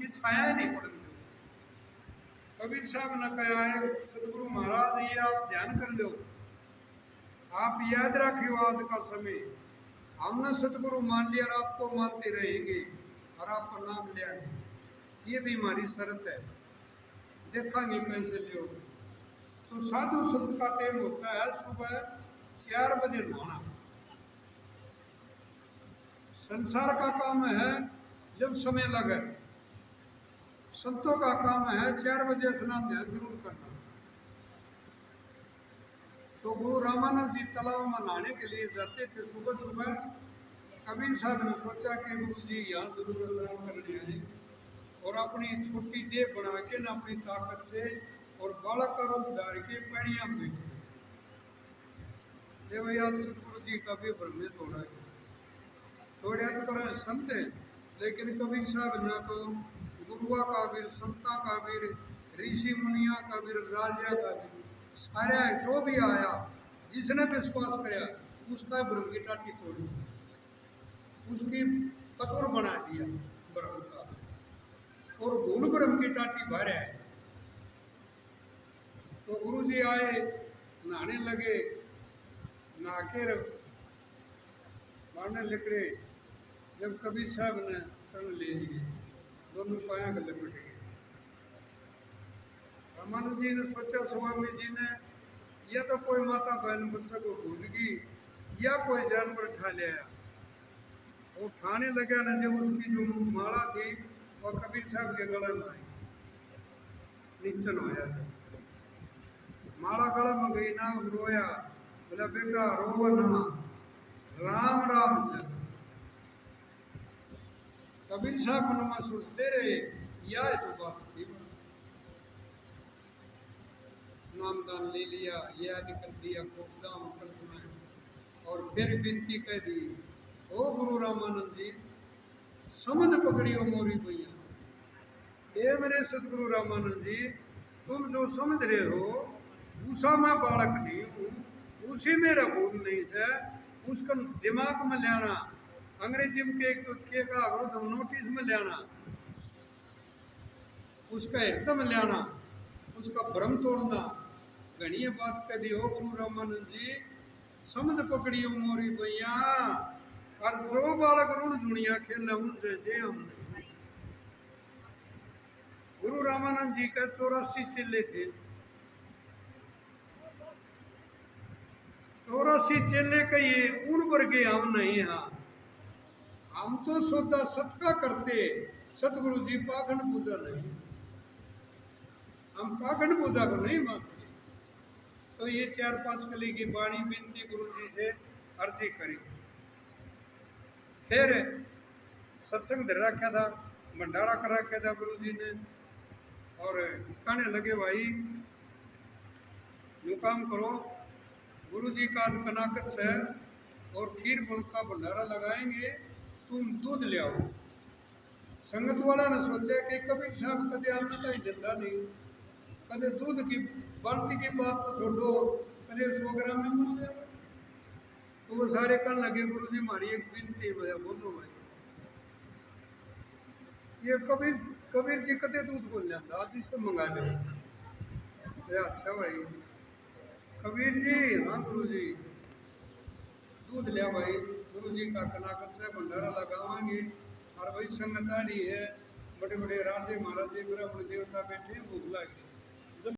उसकी छाया ही नहीं पड़ती। कबीर साहब ने कहा है सतगुरु महाराज ये आप ध्यान कर लो, आप याद रखियो आज का समय हमने सतगुरु मान लिया और आपको मानते रहेंगे और आपका नाम ले आएंगे, ये भी हमारी शर्त है, देखेंगे कैसे लियो। तो साधु संत का टाइम होता है सुबह 4 बजे नहाना। संसार का काम है जब समय लगे, संतों का काम है 4 बजे स्नान ध्यान जरूर करना। तो गुरु रामानंद जी तालाब में नहाने के लिए जाते थे सुबह सुबह। कबीर साहब ने सोचा कि गुरु जी यहाँ जरूर स्नान करने आए और अपनी छोटी देह बना के न अपनी ताकत से और बालक का रोज डाल के पैड़िया में ले भाई आज सतगुरु जी का भी भ्रमित हो रहा है। थोड़े तो करा संत है, लेकिन कबीर साहब ना तो गुरुआ का वीर, संता का वीर, ऋषि मुनिया का वीर, राजा का वीर, सारे जो भी आया जिसने विश्वास कराया उसका ब्रह्म की टाटी तोड़ी, उसकी कठोर बना दिया ब्रह्म का, और भूल ब्रह्म की टाटी भर है। तो गुरु जी आए, नहाने लगे, नहा के मारने लग रहे। जब कबीर साहब ने शरण ले लिए, दोनों पाया गले पड़ गए। रामानंद जी ने सोचा स्वामी जी ने या तो कोई माता बहन बच्चा को भूल गई या कोई जानवर उठा ले आया। वो उठाने लगा ना, जब उसकी जो माला थी वो कबीर साहब के गले में आई, नीचन होया, माला गला में गई ना, रोया, बोला बेटा रो ना, राम राम चल। कबीर साहब मन में सोचते रहे यह तो बात थी, नामदान ले लिया, याद कर दिया, खूबदाम कर, और फिर विनती कह दी, ओ गुरु रामानंद जी समझ पकड़ियो मोरी भैया, ये मेरे सतगुरु रामानंद जी तुम जो समझ रहे हो उसा मैं बालक नहीं हूँ, उसी मेरा भूल नहीं है, उसका दिमाग में लेना, अंग्रेजी में के का तुम नोटिस में लेना, उसका एकदम लेना, उसका भ्रम तोड़ना, घनी बात कर दी। हो गुरु रामानंद जी समझ पकड़ियो मोरी भैया, और जो बालक ऋण जुनिया खेल उन जैसे हम नहीं। गुरु रामानंद जी का 84 चेले थे, 84 चेले कहिए उन वर्गे हम नहीं। हाँ हम तो सौदा सत्का करते, सतगुरु जी पाखंड पूजा नहीं, हम पाखंड पूजा को नहीं मानते। तो ये 4-5 कली की वाणी विनती गुरु जी से अर्जी करी। फिर सत्संग धर रखा था, भंडारा कर रखा था गुरु जी ने, और कहने लगे भाई यूँ काम करो, गुरु जी का आज कनाकत है और खीर का भंडारा लगाएंगे, तुम दूध ले आओ। संगत वाला ने सोचा कि कबीर साहब कदे आपने तो धंधा नहीं, कदे दूध की बाल्टी की बात तो छोड़ो, कदे 100 ग्राम में मिल जाए। तो वो सारे कहने लगे गुरु जी हमारी एक विनती है, बोलो भाई। ये कबीर जी कदे दूध बोल जाता, आज इसको मंगा ले। अच्छा भाई कबीर जी, हाँ गुरु जी दूध लिया भाई, गुरु जी का कनाकत से भंडारा लगावाएंगे, और भाई संगत आ रही है, बड़े बड़े राजे महाराजे ब्राह्मण देवता बैठे, भूख लगी।